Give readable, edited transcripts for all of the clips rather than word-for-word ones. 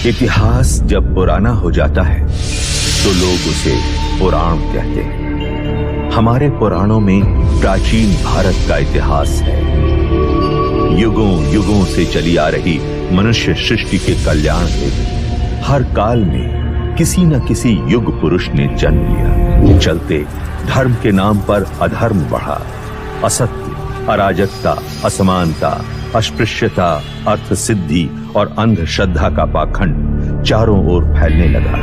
इतिहास जब पुराना हो जाता है तो लोग उसे पुराण कहते हैं। हमारे पुराणों में प्राचीन भारत का इतिहास है। युगों युगों से चली आ रही मनुष्य सृष्टि के कल्याण हेतु हर काल में किसी न किसी युग पुरुष ने जन्म लिया। चलते धर्म के नाम पर अधर्म बढ़ा, असत्य, अराजकता, असमानता, अस्पृश्यता, अर्थ सिद्धि और अंधश्रद्धा का पाखंड चारों ओर फैलने लगा।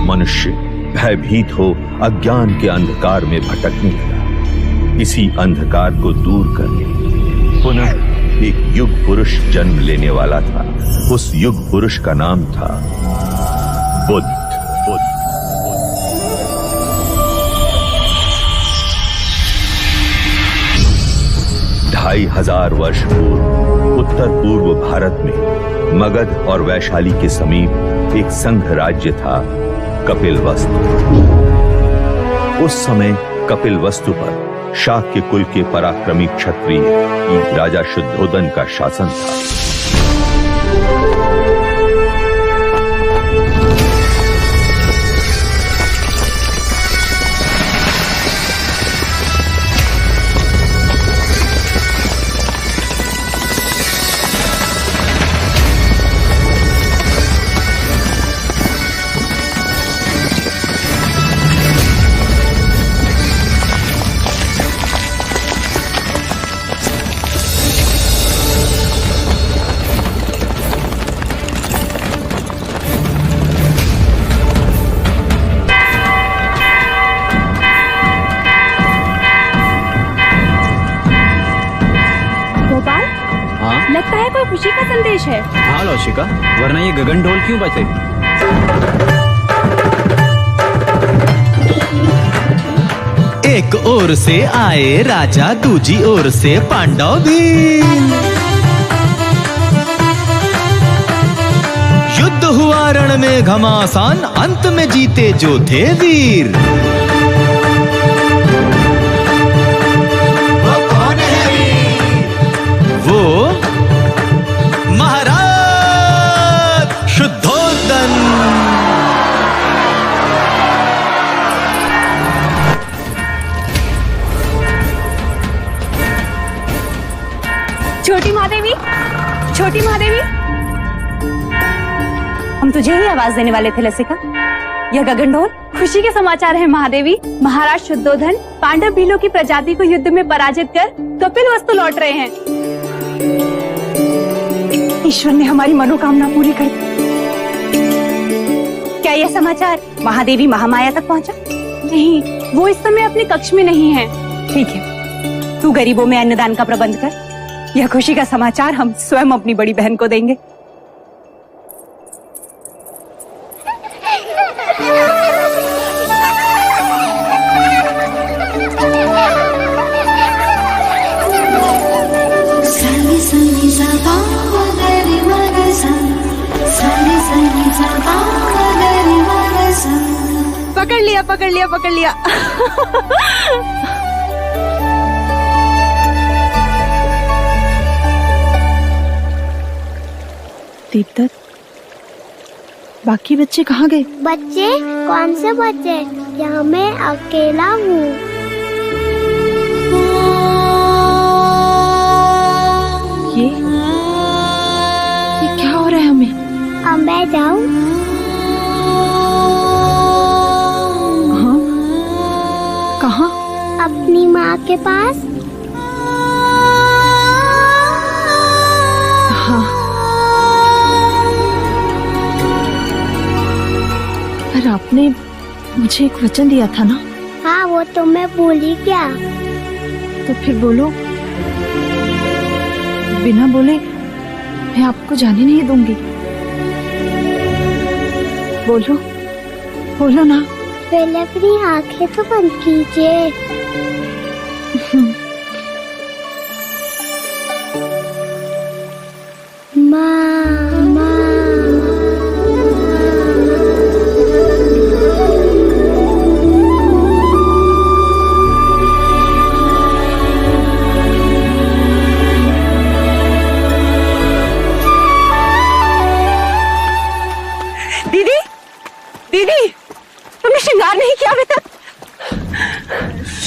मनुष्य भयभीत हो अज्ञान के अंधकार में भटकने लगा। इसी अंधकार को दूर करने पुनः एक युग पुरुष जन्म लेने वाला था। उस युग पुरुष का नाम था बुद्ध। 2500 वर्ष पूर्व उत्तर पूर्व भारत में मगध और वैशाली के समीप एक संघ राज्य था, कपिलवस्तु। उस समय कपिलवस्तु पर शाक्य कुल के पराक्रमी क्षत्रिय राजा शुद्धोदन का शासन था। लगता है कोई खुशी का संदेश है। हाँ लौशिका, वरना ये गगन ढोल क्यों बजे? एक ओर से आए राजा, दूजी ओर से पांडव भी। युद्ध हुआ रण में घमासान, अंत में जीते जो थे वीर। वो कौन है वीर? वो महाराज शुद्धोदन। छोटी महादेवी, छोटी महादेवी, हम तुझे ही आवाज देने वाले थे लसिका। यह गगन ढोल खुशी के समाचार है महादेवी। महाराज शुद्धोदन पांडव भीलों की प्रजाति को युद्ध में पराजित कर कपिलवस्तु लौट रहे हैं। ईश्वर ने हमारी मनोकामना पूरी कर दी। क्या यह समाचार महादेवी महामाया तक पहुंचा? नहीं, वो इस समय अपने कक्ष में नहीं है। ठीक है, तू गरीबों में अन्नदान का प्रबंध कर। यह खुशी का समाचार हम स्वयं अपनी बड़ी बहन को देंगे। पकड़ लिया, पकड़ लिया, पकड़ लिया। दीप्त, बाकी बच्चे कहाँ गए? बच्चे? कौन से बच्चे? यहाँ मैं अकेला हूँ। ये क्या हो रहा है हमें? अब मैं जाऊँ? हाँ, कहाँ? अपनी माँ के पास। हाँ, पर आपने मुझे एक वचन दिया था ना? हाँ, वो तो मैं भूली क्या। तो फिर बोलो। बिना बोले मैं आपको जाने नहीं दूंगी। बोलो, बोलो ना। पहले अपनी आंखें तो बंद कीजिए।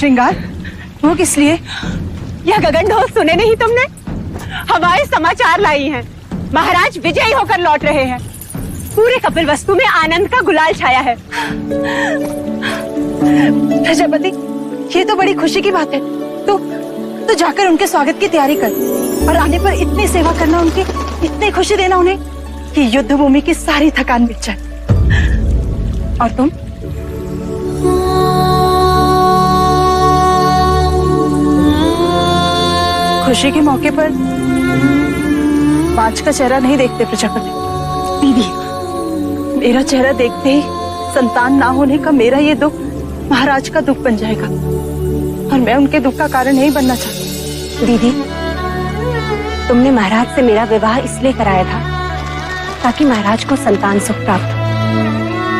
श्रृंगार वो किस लिए? यह गगनढोल सुने नहीं तुमने? हवाएं समाचार लाई हैं। महाराज विजयी होकर लौट रहे हैं। पूरे कपिलवस्तु में आनंद का गुलाल छाया है। प्रजापति, ये तो बड़ी खुशी की बात है। तो जाकर उनके स्वागत की तैयारी कर और आने पर इतनी सेवा करना, उनकी इतनी खुशी देना उन्हें कि युद्ध भूमि की सारी थकान मिट जाए। और तुम? खुशी के मौके पर पांच का चेहरा नहीं देखते प्रजापति। दीदी, मेरा चेहरा देखते ही संतान ना होने का मेरा ये दुख महाराज का दुख बन जाएगा और मैं उनके दुख का कारण नहीं बनना चाहती। दीदी, तुमने महाराज से मेरा विवाह इसलिए कराया था ताकि महाराज को संतान सुख प्राप्त हो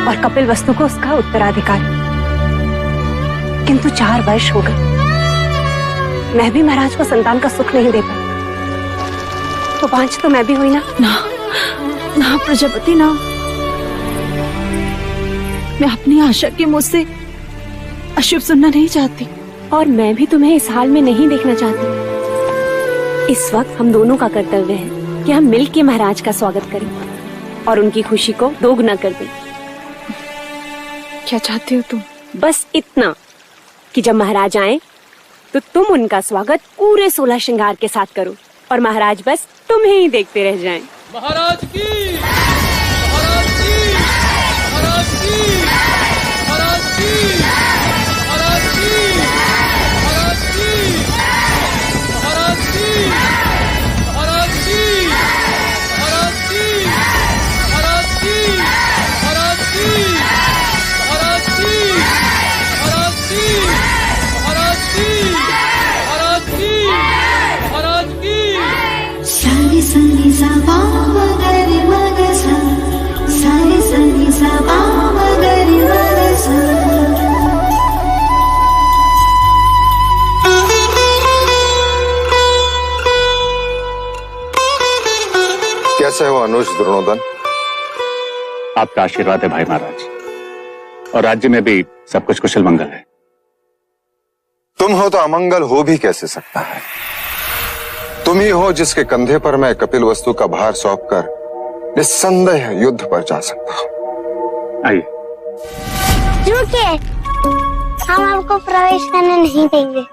और कपिलवस्तु को उसका उत्तराधिकार। किंतु 4 वर्ष हो गए, मैं भी महाराज को संतान का सुख नहीं दे पाई। तो 5 तो मैं भी हुई ना? ना प्रजापति ना, मैं अपनी आशा के मुंह से अशुभ सुनना नहीं चाहती। और मैं भी तुम्हें इस हाल में नहीं देखना चाहती। इस वक्त हम दोनों का कर्तव्य है कि हम मिलकर महाराज का स्वागत करें और उनकी खुशी को दोगुना कर दें। क्या चाहती हो तुम? बस इतना कि जब महाराज आए तो तुम उनका स्वागत पूरे 16 श्रृंगार के साथ करो और महाराज बस तुम्हें ही देखते रह जाएं। महाराज की, महाराज की, महाराज की, महाराज की, महाराज की, महाराज की, महाराज की, महाराज की, महाराज की, महाराज की, महाराज की, महाराज की, महाराज की, महाराज की, महाराज की, महाराज की। सारे संगी सा मगरी मगसा, सारे संगी सा मगरी मगसा। कैसे हो अनुज द्रोणोदन? आपका आशीर्वाद है भाई महाराज, और राज्य में भी सब कुछ कुशल मंगल है। तुम हो तो अमंगल हो भी कैसे सकता है? तुम ही हो जिसके कंधे पर मैं कपिलवस्तु का भार सौंपकर निस्संदेह युद्ध पर जा सकता हूं। आइए। रुकिए, हम आपको प्रवेश करने नहीं देंगे।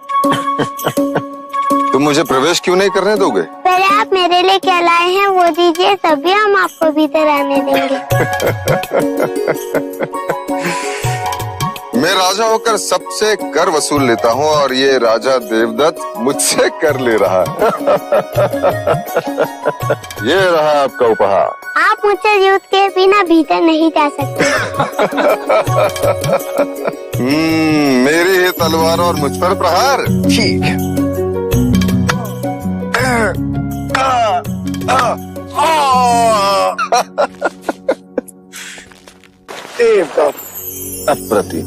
तुम मुझे प्रवेश क्यों नहीं करने दोगे? पहले आप मेरे लिए क्या लाए हैं वो दीजिए, तभी हम आपको भीतर आने देंगे। मैं राजा होकर सबसे कर वसूल लेता हूँ और ये राजा देवदत्त मुझसे कर ले रहा है। ये रहा आपका उपहार। आप मुझसे युद्ध के बिना भीतर नहीं जा सकते। मेरी ही तलवार और मुझ पर प्रहार। ठीक है। अप्रतिम।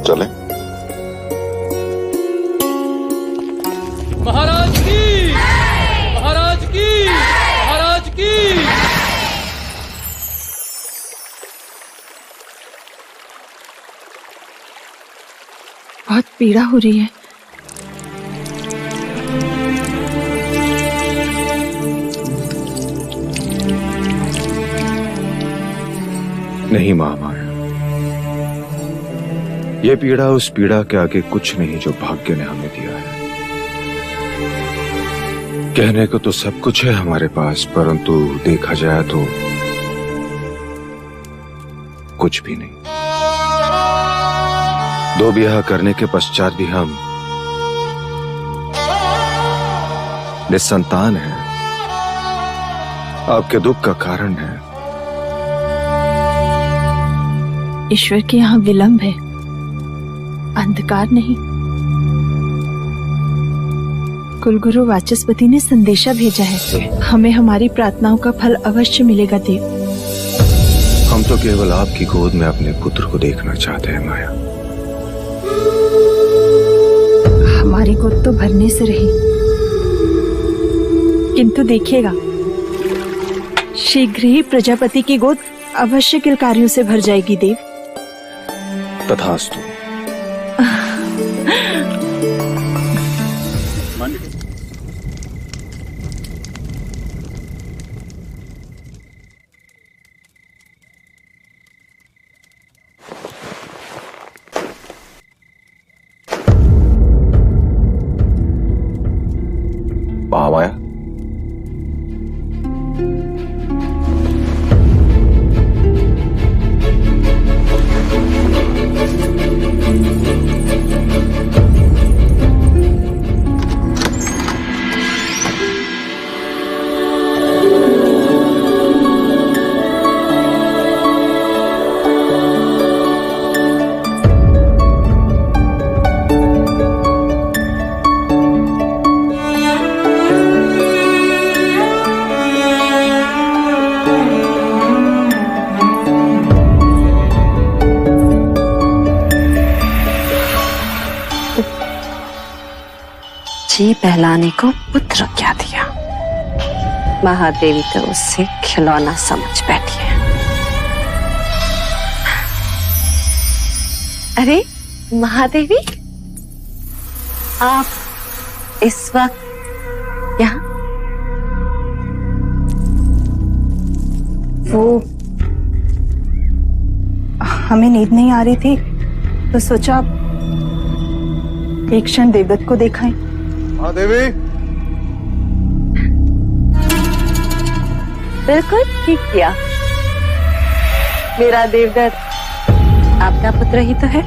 चले। महाराज की, महाराज की, महाराज की। बहुत पीड़ा हो रही है। नहीं महामाया, ये पीड़ा उस पीड़ा के आगे कुछ नहीं जो भाग्य ने हमें दिया है। कहने को तो सब कुछ है हमारे पास, परंतु देखा जाए तो कुछ भी नहीं। 2 ब्याह करने के पश्चात भी हम निसंतान हैं। आपके दुख का कारण है। ईश्वर के यहाँ विलंब है, अंधकार नहीं। कुलगुरु वाचस्पति ने संदेशा भेजा है, हमें हमारी प्रार्थनाओं का फल अवश्य मिलेगा देव। हम तो केवल आपकी गोद में अपने पुत्र को देखना चाहते हैं माया। हमारी गोद तो भरने से रही, किंतु देखिएगा शीघ्र ही प्रजापति की गोद अवश्य किलकारियों से भर जाएगी देव। तथास्तु। महामाया, जी बहलाने को पुत्र क्या दिया, महादेवी तो उससे खिलौना समझ बैठी है। अरे महादेवी, आप इस वक्त यहाँ? वो हमें नींद नहीं आ रही थी तो सोचा एक क्षण देवदत्त को देखाएं। महादेवी, बिल्कुल ठीक किया। मेरा देवदत्त आपका पुत्र ही तो है।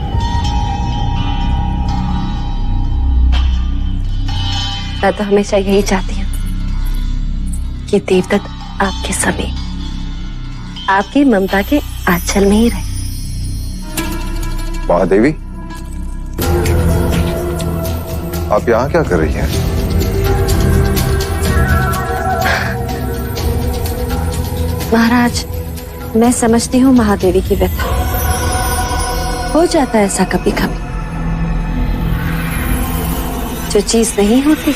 मैं तो हमेशा यही चाहती हूँ कि देवदत्त आपके समीप, आपकी ममता के आंचल में ही रहे। महादेवी, आप यहाँ क्या कर रही हैं? महाराज, मैं समझती हूँ महादेवी की व्यथा। हो जाता है ऐसा कभी कभी। जो चीज नहीं होती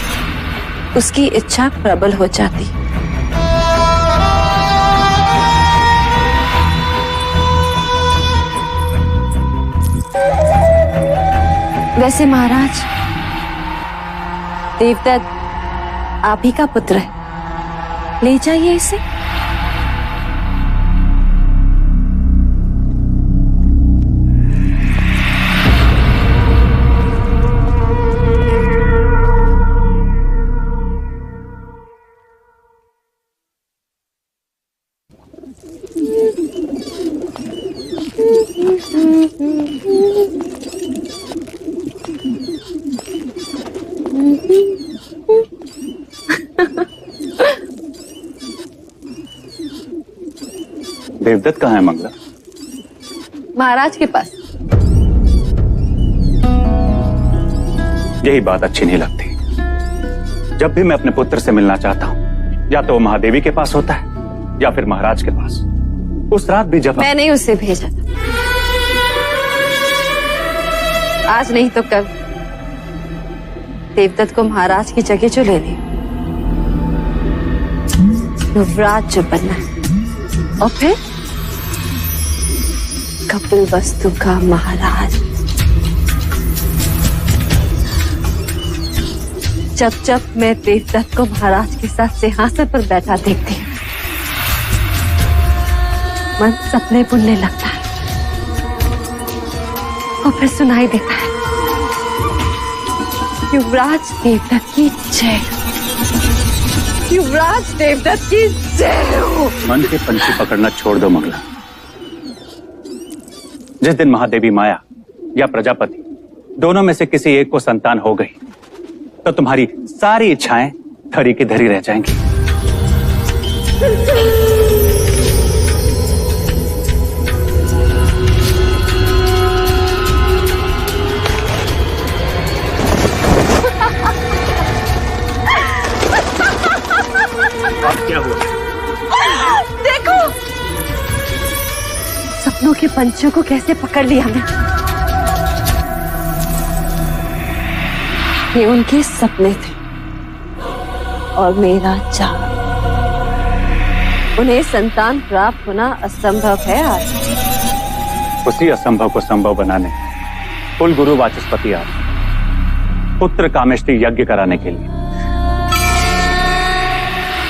उसकी इच्छा प्रबल हो जाती। वैसे महाराज, देवदत्त आप ही का पुत्र है, ले जाइए इसे। देवदत्त कहाँ है मंगला? महाराज के पास। यही बात अच्छी नहीं लगती। जब भी मैं अपने पुत्र से मिलना चाहता हूँ, या तो वो महादेवी के पास होता है या फिर महाराज के पास। उस रात भी जब मैंने उसे भेजा था, आज नहीं तो कल देवदत्त को महाराज की जगह जो लेनी, युवराज जो बनना है, और फिर कपिल वस्तु का महाराज। जब जब मैं देवदत्त को महाराज के साथ सिंहासन पर बैठा देखती हूँ, मन सपने बुनने लगता है और फिर सुनाई देता है, युवराज देवदत्त की जय, युवराज देवदत्त की जय हो। मन के पंछी पकड़ना छोड़ दो मंगला। जिस दिन महादेवी माया या प्रजापति दोनों में से किसी एक को संतान हो गई, तो तुम्हारी सारी इच्छाएं धरी की धरी रह जाएंगी। अब क्या हुआ? देखो, सपनों के पंछियों को कैसे पकड़ लिया हमने। ये उनके सपने थे और मेरा जाल। उन्हें संतान प्राप्त होना असंभव है आज। उसी असंभव को संभव बनाने कुल गुरु वाचस्पति आए पुत्र कामेष्टि यज्ञ कराने के लिए।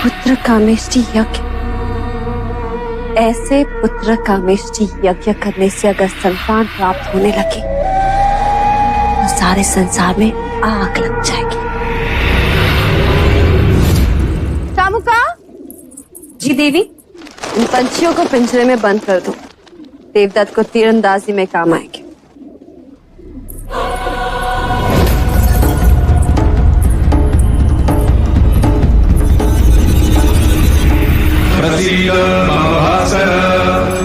पुत्र कामेष्टि यज्ञ? ऐसे पुत्र कामेष्टि यज्ञ करने से अगर संतान प्राप्त होने लगे तो सारे संसार में आग लग जाएगी। कामुका। जी देवी, इन पंछियों को पिंजरे में बंद कर दो। देवदत्त को तीरंदाजी में काम आएंगे। प्रसीद महाभासर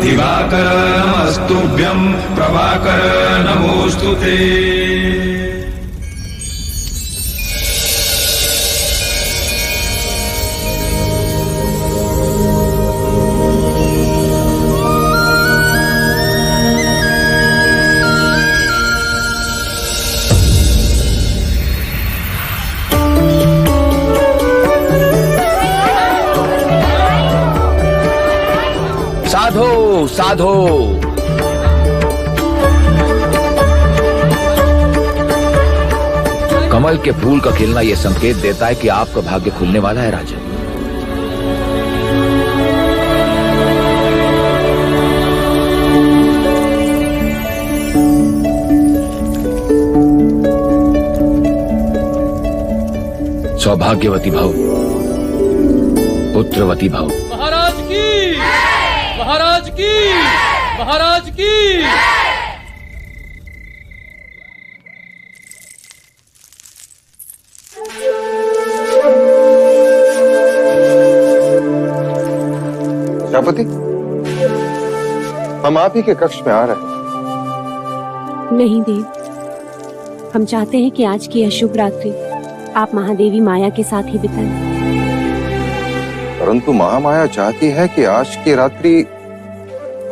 दिवाकर नमस्तुभ्यं प्रभाकर नमोस्तुते। साधो साधो। कमल के फूल का खिलना यह संकेत देता है कि आपका भाग्य खुलने वाला है राजन। सौभाग्यवती भव, पुत्रवती भव। महाराज की, महाराज की, महाराज की। प्रजापति, हम आप ही के कक्ष में आ रहे हैं। नहीं देव, हम चाहते हैं कि आज की अशुभ रात्रि आप महादेवी माया के साथ ही बिताएं। परंतु महामाया चाहती है कि आज की रात्रि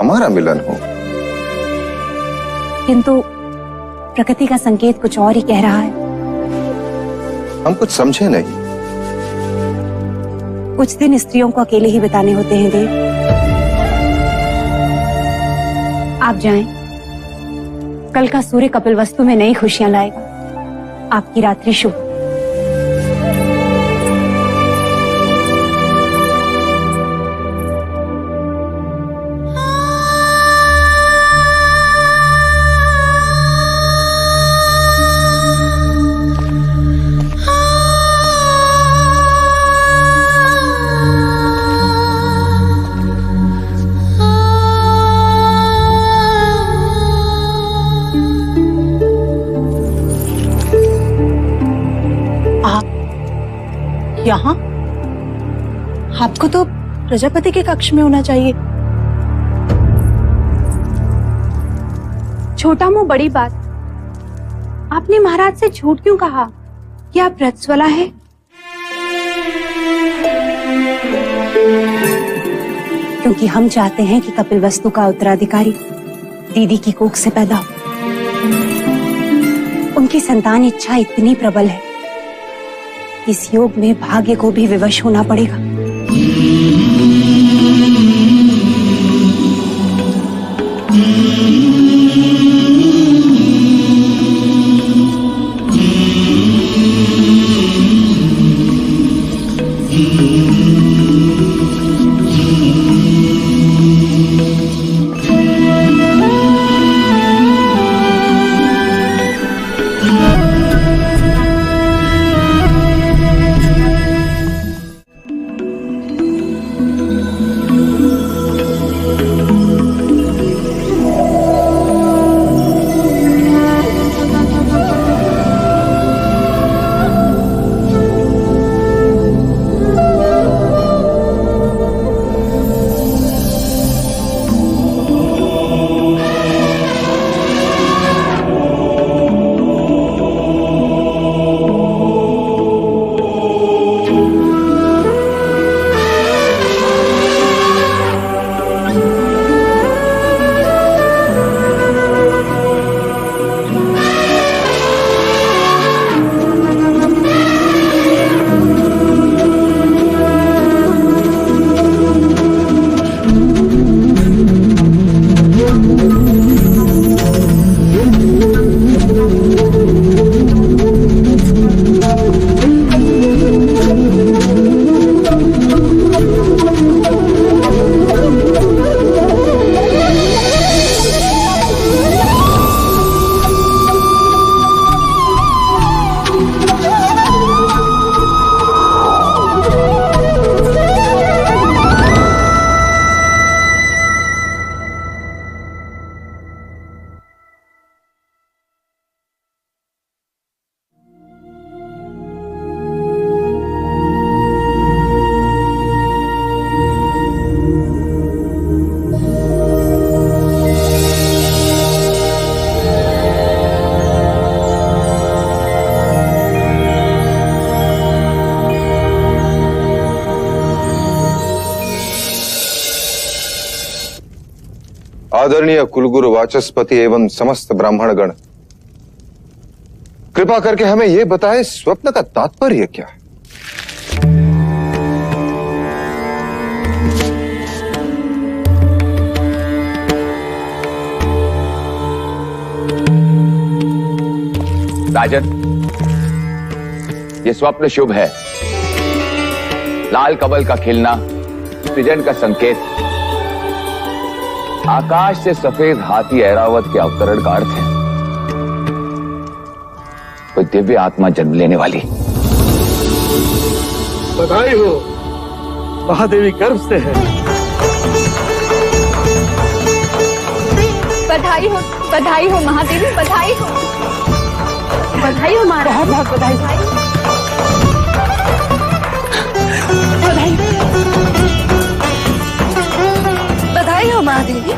हमारा मिलन हो। किंतु प्रकृति का संकेत कुछ और ही कह रहा है। हम कुछ समझे नहीं। कुछ दिन स्त्रियों को अकेले ही बिताने होते हैं देव। आप जाएं। कल का सूर्य कपिलवस्तु में नई खुशियां लाएगा। आपकी रात्रि शुभ। यहाँ? आपको तो प्रजापति के कक्ष में होना चाहिए। छोटा मुंह बड़ी बात। आपने महाराज से झूठ क्यों कहा कि आप रजस्वला है? क्योंकि हम चाहते हैं कि कपिलवस्तु का उत्तराधिकारी दीदी की कोख से पैदा हो। उनकी संतान इच्छा इतनी प्रबल है, इस योग में भाग्य को भी विवश होना पड़ेगा। आदरणीय कुलगुरु वाचस्पति एवं समस्त ब्राह्मणगण, कृपा करके हमें यह बताएं, स्वप्न का तात्पर्य क्या है? राजन, ये स्वप्न शुभ है। लाल कमल का खिलना सृजन का संकेत, आकाश से सफेद हाथी ऐरावत के अवतरण का अर्थ है। कोई दिव्य आत्मा जन्म लेने वाली। बधाई हो, महादेवी गर्भ से है। बधाई हो महादेवी, बधाई हो महाराज, बहुत बधाई। बधाई हो महादेवी।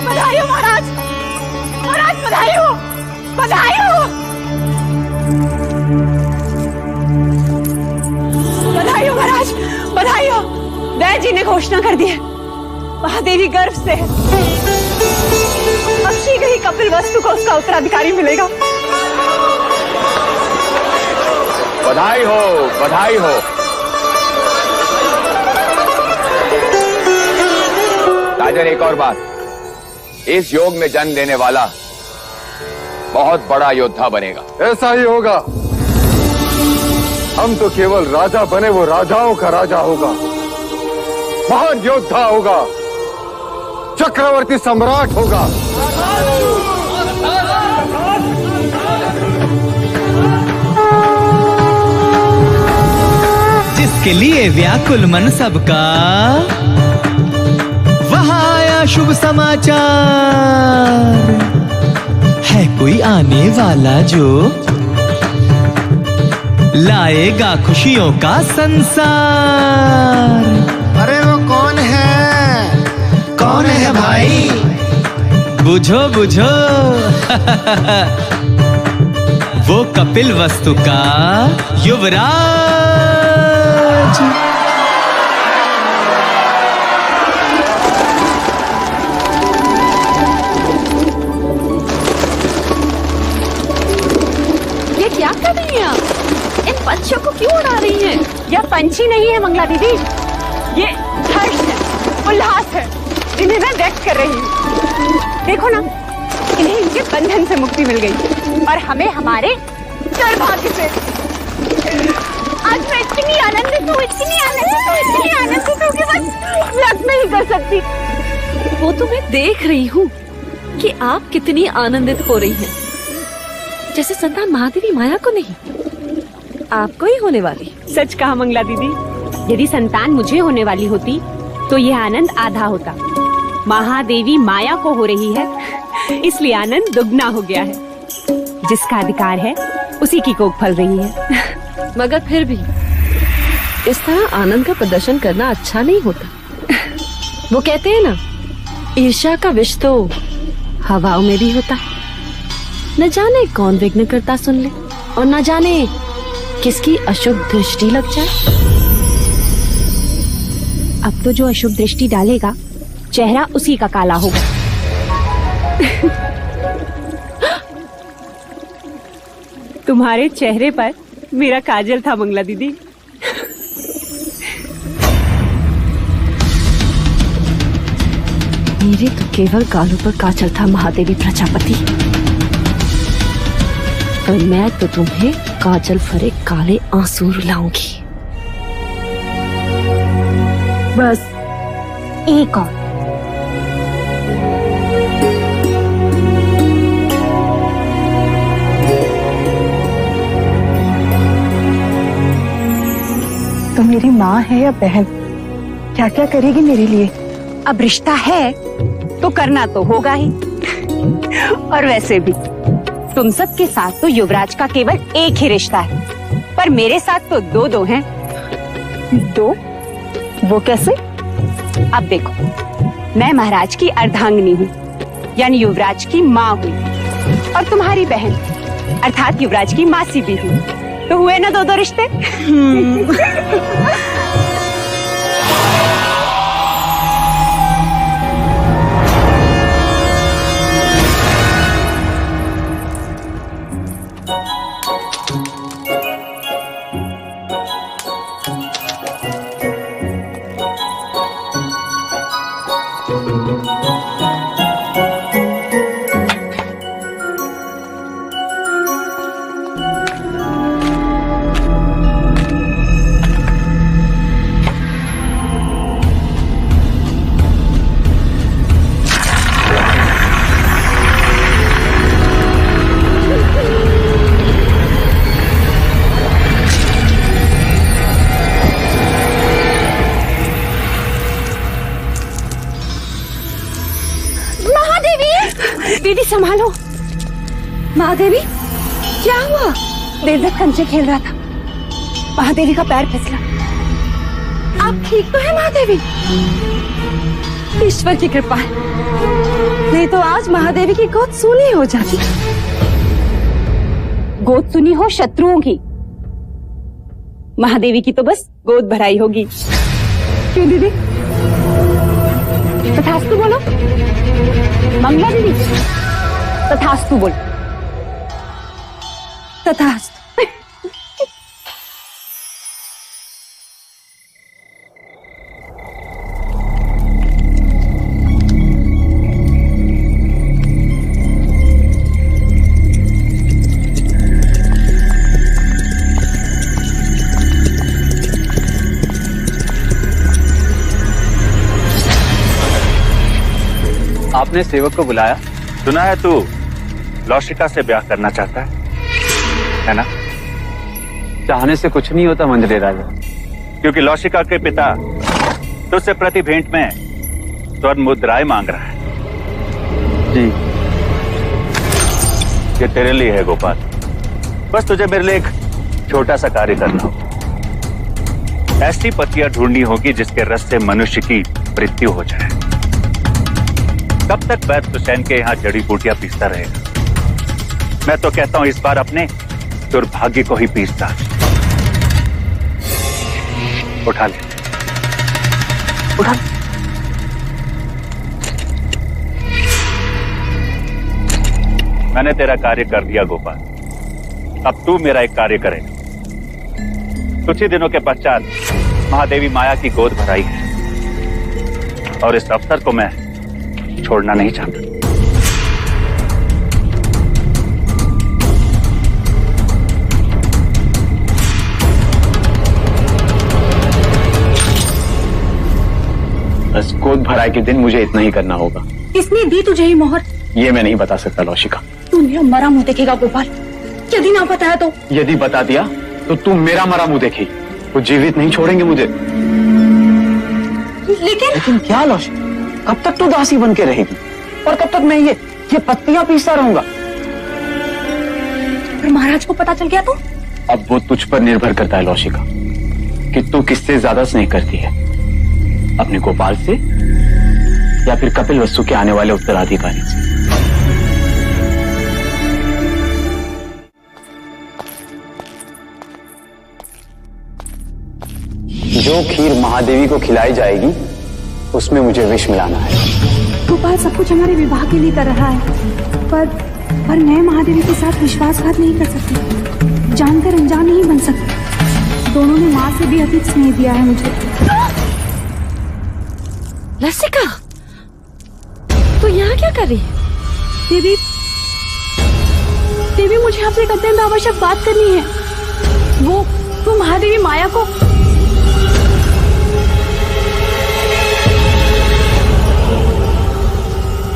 बधाई हो महाराज, बधाई हो। बधाई हो महाराज, बधाई हो। वैद्य जी ने घोषणा कर दी है, महादेवी गर्भ से है। अब शीघ्र ही कपिल वस्तु को उसका उत्तराधिकारी मिलेगा। बधाई हो, बधाई हो। राजन, एक और बात, इस योग में जन्म लेने वाला बहुत बड़ा योद्धा बनेगा। ऐसा ही होगा। हम तो केवल राजा बने, वो राजाओं का राजा होगा, महान योद्धा होगा, चक्रवर्ती सम्राट होगा। जिसके लिए व्याकुल मन सबका, वहां आया शुभ समाचार। है कोई आने वाला जो लाएगा खुशियों का संसार। अरे वो कौन है? कौन है भाई? बुझो बुझो। वो कपिल वस्तु का युवराज। ये क्या कर रही हैं आप? इन पंछियों को क्यों उड़ा रही हैं? यह पंछी नहीं है मंगला दीदी, ये हर्ष है, उल्लास है, जिन्हें मैं व्यक्त कर रही हूँ। देखो ना, इन्हें इनके बंधन से मुक्ति मिल गई और हमें हमारे सौभाग्य से। आज मैं इतनी आनंदित हूँ कि बस व्यक्त नहीं कर सकती। वो तो मैं देख रही हूँ कि आप कितनी आनंदित हो रही हैं। जैसे संतान महादेवी माया को नहीं, आपको ही होने वाली। सच कहा मंगला दीदी, यदि संतान मुझे होने वाली होती तो यह आनंद आधा होता। महादेवी माया को हो रही है, इसलिए आनंद दुगना हो गया है। जिसका अधिकार है उसी की कोख फल रही है। मगर फिर भी इस तरह आनंद का प्रदर्शन करना अच्छा नहीं होता। वो कहते हैं ना, ईर्ष्या का विष तो हवाओं में भी होता है। न जाने कौन विघ्न करता सुन ले, और न जाने किसकी अशुभ दृष्टि लग जाए। अब तो जो अशुभ दृष्टि डालेगा, चेहरा उसी का काला होगा। तुम्हारे चेहरे पर मेरा काजल था मंगला दीदी। मेरे तो केवल गालों पर काजल था महादेवी प्रजापति, और मैं तो तुम्हें काजल भरे काले आंसू रुलाऊंगी। बस एक और। तो मेरी माँ है या बहन, क्या क्या करेगी मेरे लिए? अब रिश्ता है तो करना तो होगा ही। और वैसे भी तुम सबके साथ तो युवराज का केवल एक ही रिश्ता है, पर मेरे साथ तो दो दो हैं। दो? वो कैसे? अब देखो, मैं महाराज की अर्धांगिनी हूँ, यानी युवराज की माँ हुई, और तुम्हारी बहन अर्थात युवराज की मासी भी हूँ। तो हुए ना दो रिश्ते। दीदी संभालो। महादेवी क्या हुआ? देवदत्त कंचे खेल रहा था, महादेवी का पैर फिसला। आप ठीक तो है महादेवी? ईश्वर की कृपा है, नहीं तो आज महादेवी की गोद सूनी हो जाती। गोद सुनी हो शत्रुओं की, महादेवी की तो बस गोद भराई होगी। क्यों दीदी? तथास्तु बोलो। मंगला दीदी तथास्तु बोल। तथास्तु। आपने सेवक को बुलाया? सुना है तू लौशिका से ब्याह करना चाहता है ना? चाहने से कुछ नहीं होता मंजरे राजा, क्योंकि लौशिका के पिता तुझसे प्रति भेंट में स्वर्ण मुद्राएं मांग रहा है। जी ये तेरे लिए है गोपाल, बस तुझे मेरे लिए एक छोटा सा कार्य करना होगा। ऐसी पतियां ढूंढनी होगी जिसके रस से मनुष्य की मृत्यु हो जाए। कब तक वैद्य हुसैन के यहाँ जड़ी बूटियां पीसता रहेगा? मैं तो कहता हूं इस बार अपने दुर्भाग्य को ही पीसता। उठा ले, उठा। मैंने तेरा कार्य कर दिया गोपाल, अब तू मेरा एक कार्य करेगा। कुछ ही दिनों के पश्चात महादेवी माया की गोद भराई है और इस अवसर को मैं छोड़ना नहीं चाहता। बस गोद भराई के दिन मुझे इतना ही करना होगा। किसने दी तुझे ये मोहर? ये मैं नहीं बता सकता लौशिका। तू मेरा मरा मुंह देखेगा गोपाल, यदि ना बताया तो? यदि बता दिया तो तुम मेरा मरा मुंह देखेगी, वो जीवित नहीं छोड़ेंगे मुझे। लेकिन क्या लौशिका, कब तक तू दासी बन के रहेगी और कब तक मैं ये पत्तियां पीसता रहूंगा? महाराज को पता चल गया तो? अब वो तुझ पर निर्भर करता है लौशिका कि तू किससे ज्यादा स्नेह करती है, अपने गोपाल से या फिर कपिल वस्तु के आने वाले उत्तराधिकारी से। जो खीर महादेवी को खिलाई जाएगी उसमें मुझे विष मिलाना है। गोपाल सब कुछ हमारे विवाह के लिए कर रहा है, पर मैं महादेवी के साथ विश्वासघात नहीं कर सकती, जानकर अनजान नहीं बन सकती। दोनों ने माँ से भी अधिक स्नेह दिया है मुझे। लसिका, तू यहाँ क्या कर रही है? देवी मुझे आपसे एक अत्यंत आवश्यक बात करनी है। वो महादेवी माया को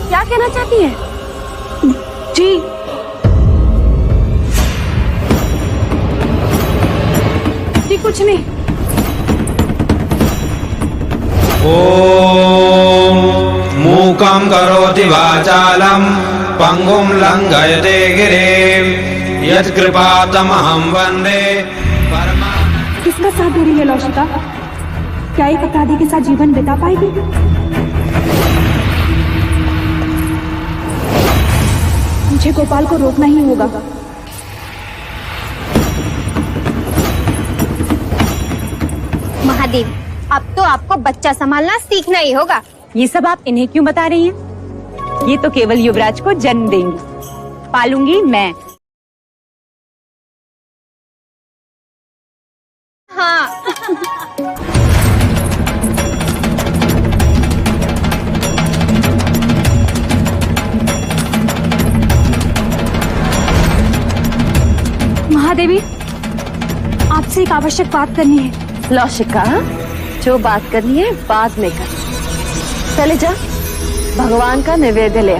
क्या कहना चाहती है? जी कुछ नहीं। ओम मूकं करोति वाचालं पंगुं लंघयते गिरिं यत्कृपातमहं वन्दे परमा। किसका साथ दे रही है लौशिका? क्या एक अपराधी के साथ जीवन बिता पाएगी? मुझे गोपाल को रोकना ही होगा, महादेवी, अब तो आपको बच्चा संभालना सीखना ही होगा। ये सब आप इन्हें क्यों बता रही हैं? ये तो केवल युवराज को जन्म देंगी, पालूंगी मैं। हाँ। महादेवी, आपसे एक आवश्यक बात करनी है। लौशिका, जो बात करनी है बाद में कर। चले जा, भगवान का नैवेद्य ले आ।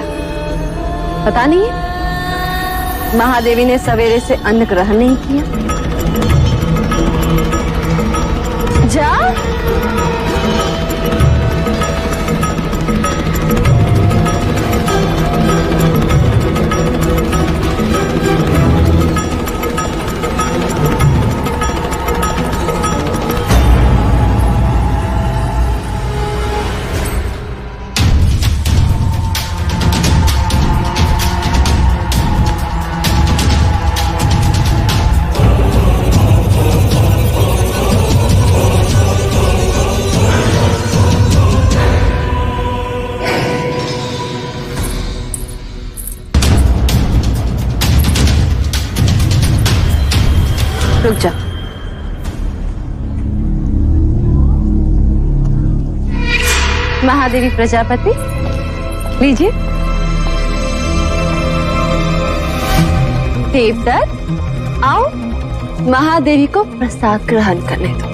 पता नहीं है महादेवी ने सवेरे से अन्न ग्रहण नहीं किया। जा। रुक जा। महादेवी प्रजापति, लीजिए। देवदत्त, आओ महादेवी को प्रसाद ग्रहण करने दो।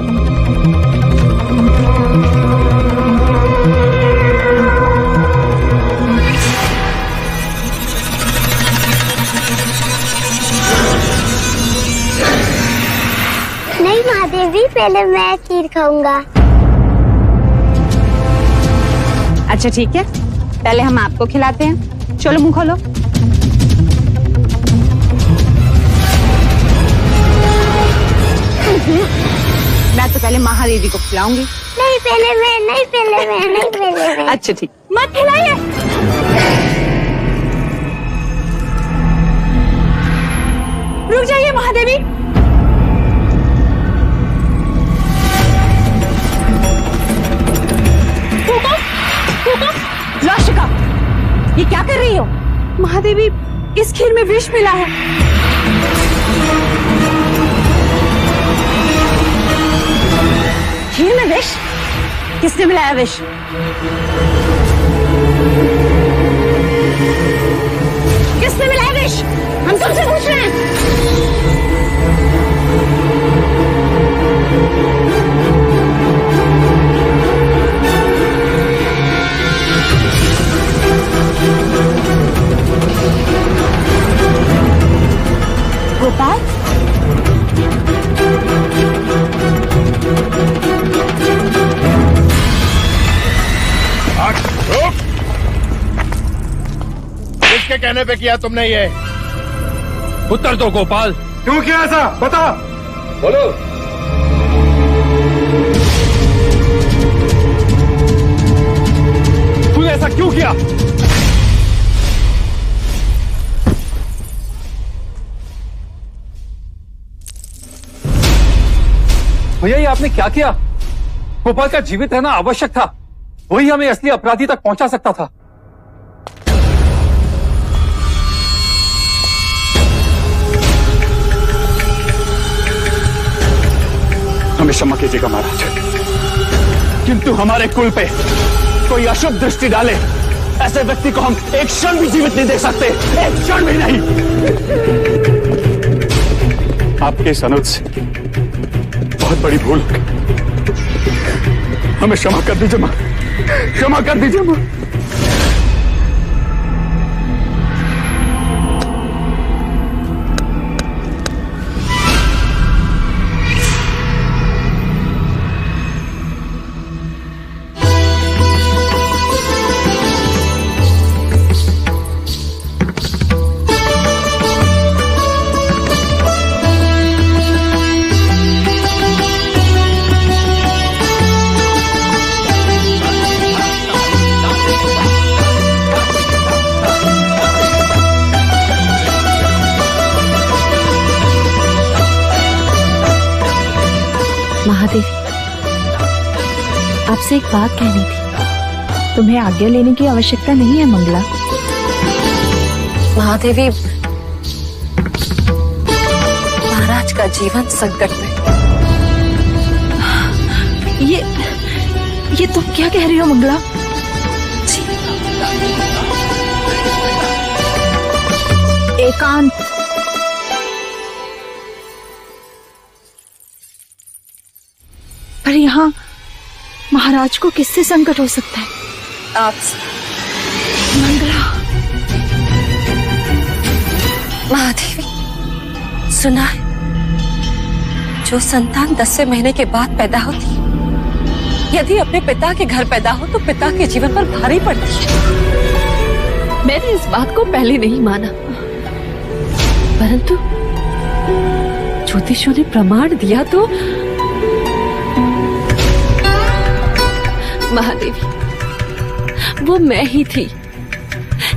नहीं महादेवी, पहले मैं खीर खाऊंगा। अच्छा ठीक है, पहले हम आपको खिलाते हैं। चलो मुंह खोलो। मैं तो पहले महादेवी को खिलाऊंगी। नहीं पहले मैं, नहीं पहले मैं, नहीं पहले मैं। अच्छा ठीक, मत खिलाइए। रुक जाइए महादेवी। लौशिका, ये क्या कर रही हो? महादेवी, इस खीर में विष मिला है। खीर में विष? किसने मिलाया विष? किसने मिलाया विष? हम तुमसे पूछ रहे हैं। गोपाल, किसके कहने पे किया तुमने ये? उत्तर दो गोपाल। क्यों किया ऐसा? बता। बोलो। तूने ऐसा क्यों किया? भैया, ये आपने क्या किया? गोपाल का जीवित रहना आवश्यक था, वही हमें असली अपराधी तक पहुंचा सकता था। हमें क्षमा कीजिएगा महाराज, किंतु हमारे कुल पे कोई अशुभ दृष्टि डाले ऐसे व्यक्ति को हम एक क्षण भी जीवित नहीं देख सकते, एक क्षण भी नहीं। आपके इस अनुज से बहुत बड़ी भूल हो गई, हमें क्षमा कर दीजिए मां, क्षमा कर दीजिए मां। महादेवी, आपसे एक बात कहनी थी। तुम्हें आज्ञा लेने की आवश्यकता नहीं है मंगला। महादेवी, महाराज का जीवन संकट में। ये तुम क्या कह रही हो मंगला? एकांत। पर यहाँ महाराज को किससे संकट हो सकता है? आपसे। मंगला। महादेवी, सुना है जो संतान 10वें महीने के बाद पैदा होती है, यदि अपने पिता के घर पैदा हो तो पिता के जीवन पर भारी पड़ती है। मैंने इस बात को पहले नहीं माना, परंतु ज्योतिषों ने प्रमाण दिया तो महादेवी, वो मैं ही थी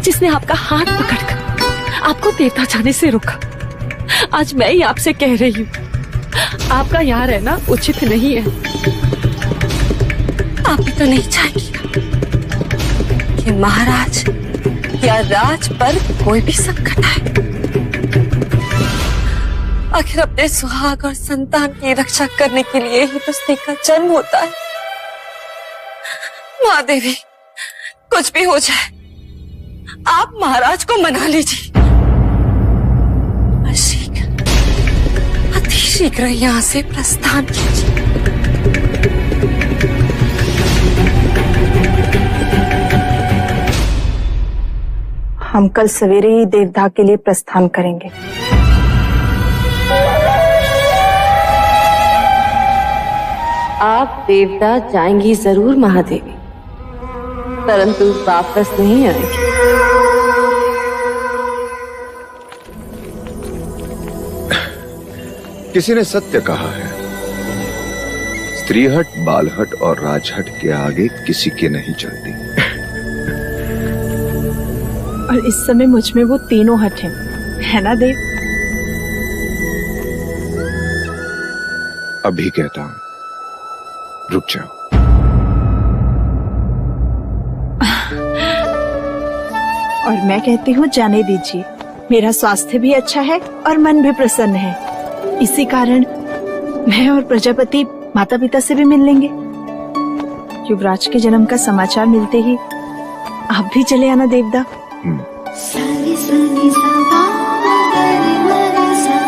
जिसने आपका हाथ पकड़कर आपको देवता जाने से रोका। आज मैं ही आपसे कह रही हूँ, आपका यहाँ रहना उचित नहीं है। आप भी तो नहीं चाहेंगे कि महाराज या राज पर कोई भी संकट आए। आखिर अपने सुहाग और संतान की रक्षा करने के लिए ही तो स्त्री का जन्म होता है। महादेवी, कुछ भी हो जाए, आप महाराज को मना लीजिए। अति शीघ्र यहाँ से प्रस्थान कीजिए। हम कल सवेरे ही देवदाह के लिए प्रस्थान करेंगे। आप देवदाह जाएंगी जरूर महादेवी, परंतु वापस नहीं आएंगी। किसी ने सत्य कहा है, स्त्रीहट, बालहट और राजहट के आगे किसी के नहीं चलती। और इस समय मुझ में वो तीनों हट हैं, है ना देव? अभी कहता हूं, रुक जाओ। और मैं कहती हूँ जाने दीजिए। मेरा स्वास्थ्य भी अच्छा है और मन भी प्रसन्न है। इसी कारण मैं और प्रजापति माता पिता से भी मिल लेंगे। युवराज के जन्म का समाचार मिलते ही आप भी चले आना देवदाह। सारी सनी सबा मगरी मगसा,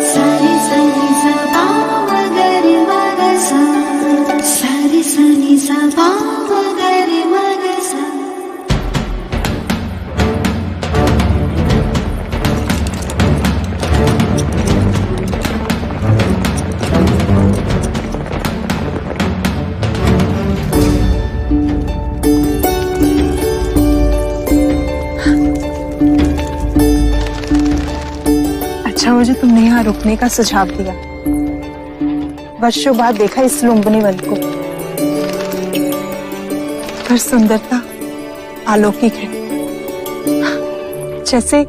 सारी सनी सबा मगरी मगसा, सारी सनी सबा मगरी मगसा। अच्छा हो जो तुमने यहाँ रुकने का सुझाव दिया। वर्षों बाद देखा इस लुम्बिनी वन को, पर सुंदरता अलौकिक है। जैसे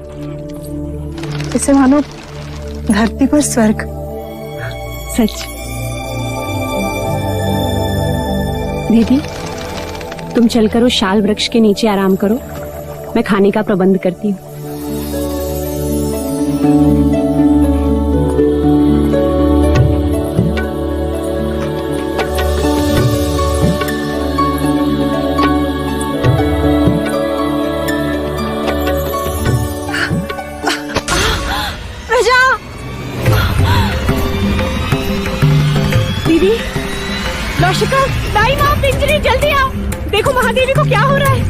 जैसे मानो धरती पर स्वर्ग। सच। दीदी, तुम चलकर उस शाल वृक्ष के नीचे आराम करो, मैं खाने का प्रबंध करती हूँ। लौशिका, दाई माँ, पिंजरी, जल्दी आओ। देखो महादेवी को क्या हो रहा है।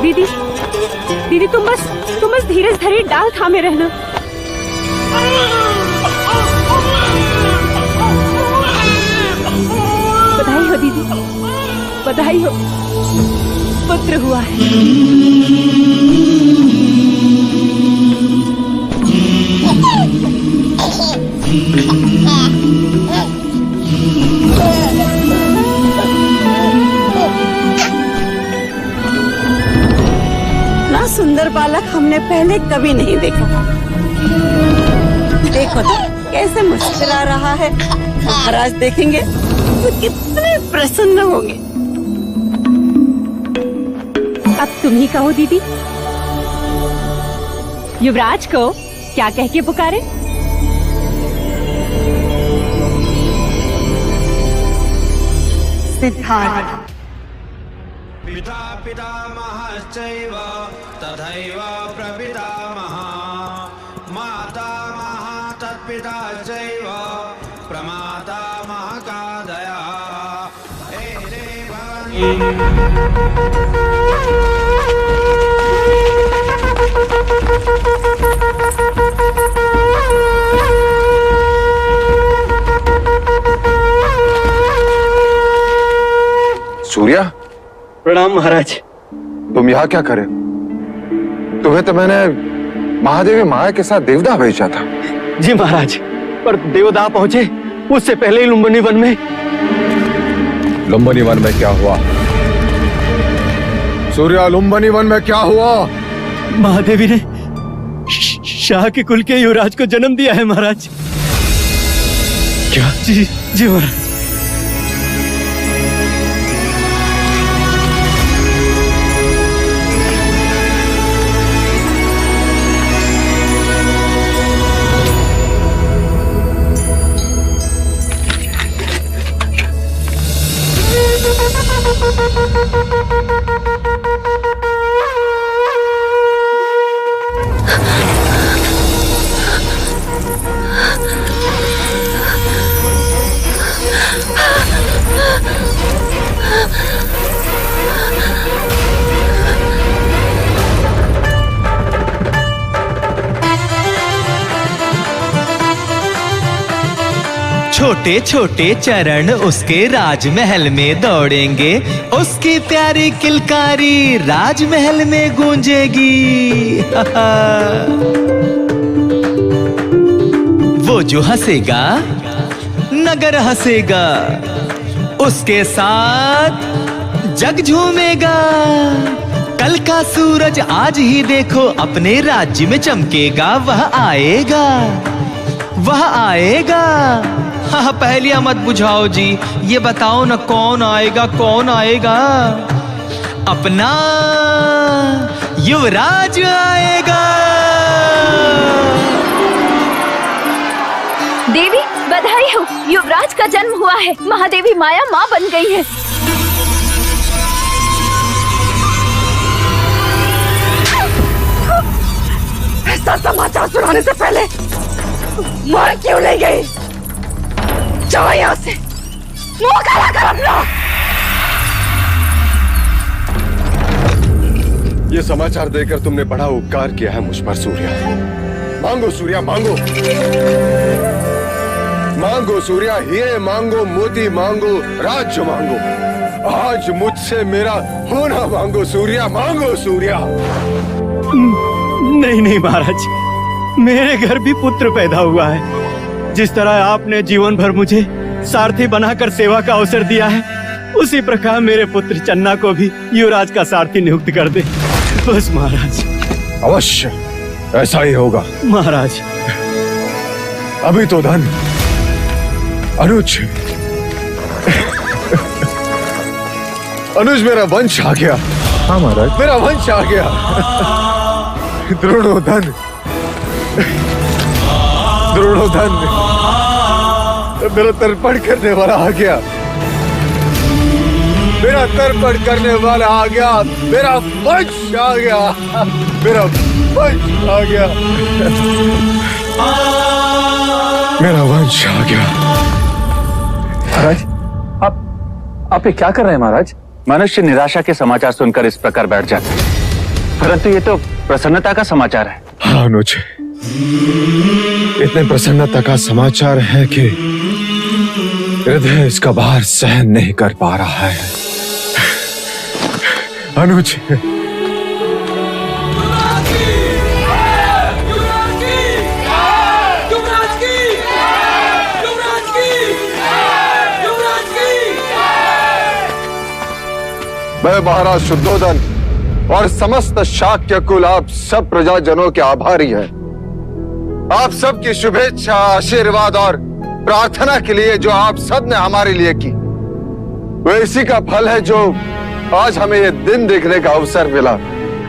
दीदी, दीदी तुम बस धीरज धरे डाल थामे रहना। बधाई हो दीदी, बधाई हो, पुत्र हुआ है। ना सुंदर सुंदर बालक हमने पहले कभी नहीं देखा। देखो तो कैसे मुस्कुरा रहा है। महाराज देखेंगे तो कितने प्रसन्न होंगे। अब तुम ही कहो दीदी, युवराज को क्या कह के पुकारे? सिद्धार्थ। पिता पितामहश्चैव तथैव प्रपितामहः मातामहः तत्पिता चैव प्रमातामहकादयः सूर्या, प्रणाम महाराज। तुम यहाँ क्या करे? तुम्हें तो मैंने महादेवी माया के साथ देवदाह भेजा था। जी महाराज, पर देवदाह पहुंचे उससे पहले ही लुम्बिनी वन में। लुम्बिनी वन में क्या हुआ? सूर्या, लुम्बिनी वन में क्या हुआ? महादेवी ने शाह के कुल के युवराज को जन्म दिया है महाराज। क्या? जी जी महाराज। छोटे छोटे चरण उसके राजमहल में दौड़ेंगे, उसकी प्यारी किलकारी राजमहल में गूंजेगी। वो जो हंसेगा नगर हंसेगा, उसके साथ जग झूमेगा। कल का सूरज आज ही देखो अपने राज्य में चमकेगा। वह आएगा, वह आएगा। हाँ, पहेलियां मत बुझाओ जी, ये बताओ ना कौन आएगा, कौन आएगा? अपना युवराज आएगा। देवी बधाई हो, युवराज का जन्म हुआ है। महादेवी माया माँ बन गई है। ऐसा समाचार सुनाने से पहले मार क्यों ले गई? जाओ यहाँ से, मुंह काला कर अपना। ये समाचार देकर तुमने बड़ा उपकार किया है मुझ पर सूर्या। मांगो सूर्या, मांगो मांगो सूर्या, हीरे मांगो, मोती मांगो, राज्य मांगो। आज मुझसे मेरा होना मांगो सूर्या, मांगो सूर्या। नहीं नहीं महाराज, मेरे घर भी पुत्र पैदा हुआ है। जिस तरह आपने जीवन भर मुझे सारथी बनाकर सेवा का अवसर दिया है, उसी प्रकार मेरे पुत्र चन्ना को भी युवराज का सारथी नियुक्त कर दे बस महाराज। अवश्य ऐसा ही होगा महाराज। अभी तो धन अनुज अनुज मेरा वंश आ गया। हाँ महाराज, मेरा वंश आ गया। द्रोणोधन, द्रोणोधन मेरा तर्पण करने वाला आ गया। मेरा तर्पण करने वाला आ गया। मेरा वंश आ गया। मेरा वंश आ गया। मेरा वंश आ गया। महाराज, आप ये क्या कर रहे हैं महाराज? मनुष्य निराशा के समाचार सुनकर इस प्रकार बैठ जाता है, परंतु ये तो प्रसन्नता का समाचार है। हाँ अनुज, इतने प्रसन्नता का समाचार है कि हृदय इसका भार सहन नहीं कर पा रहा है। अनुज, मैं महाराज शुद्धोधन और समस्त शाक्य कुल आप सब प्रजाजनों के आभारी हैं। आप सबकी शुभेच्छा, आशीर्वाद और प्रार्थना के लिए जो आप सब ने हमारे लिए की, वो इसी का फल है जो आज हमें ये दिन देखने का अवसर मिला।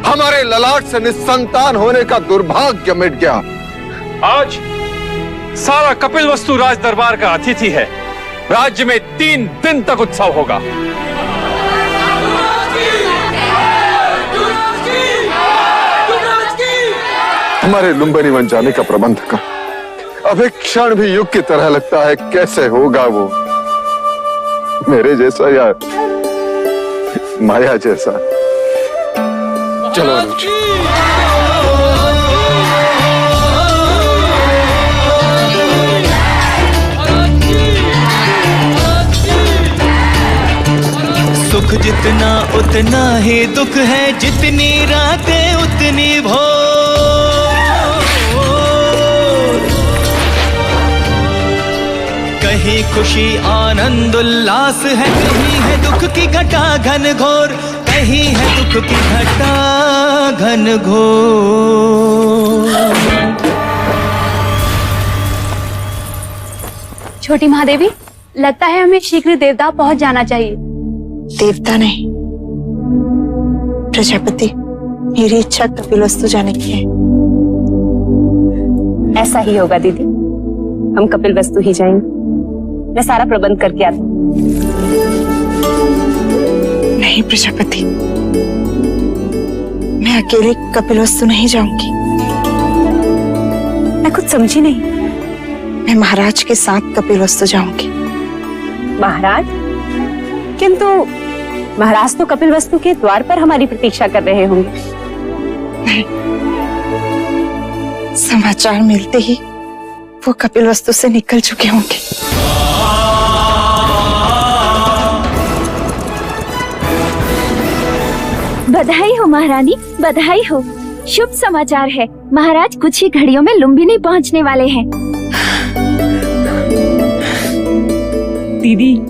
हमारे ललाट से निस्संतान होने का दुर्भाग्य मिट गया। आज सारा कपिलवस्तु राज दरबार का अतिथि है। राज्य में 3 दिन तक उत्सव होगा। हमारे लुम्बिनी बन जाने का प्रबंध कर अब एक क्षण भी युग की तरह लगता है। कैसे होगा वो मेरे जैसा या माया जैसा? चलो अनुज। सुख जितना उतना ही दुख है, जितनी रातें उतनी भोर। कहीं खुशी आनंद उल्लास है, कहीं है दुख की घटा घन घोर, कहीं है दुख की घटा घन घोर। छोटी महादेवी, लगता है हमें शीघ्र देवता पहुंच जाना चाहिए। देवता नहीं, प्रजापति, मेरी इच्छा कपिलवस्तु जाने की है। ऐसा ही होगा दीदी, हम कपिलवस्तु ही जाएंगे। मैं सारा प्रबंध करके आती हूँ। नहीं प्रजापति, मैं अकेले कपिलवस्तु नहीं जाऊंगी। मैं कुछ समझी नहीं। मैं महाराज के साथ कपिलवस्तु जाऊंगी। महाराज? किंतु महाराज तो कपिलवस्तु के द्वार पर हमारी प्रतीक्षा कर रहे होंगे। नहीं, समाचार मिलते ही वो कपिलवस्तु से निकल चुके होंगे। बधाई हो महारानी, बधाई हो। शुभ समाचार है, महाराज कुछ ही घड़ियों में लुम्बिनी पहुंचने वाले हैं। दीदी,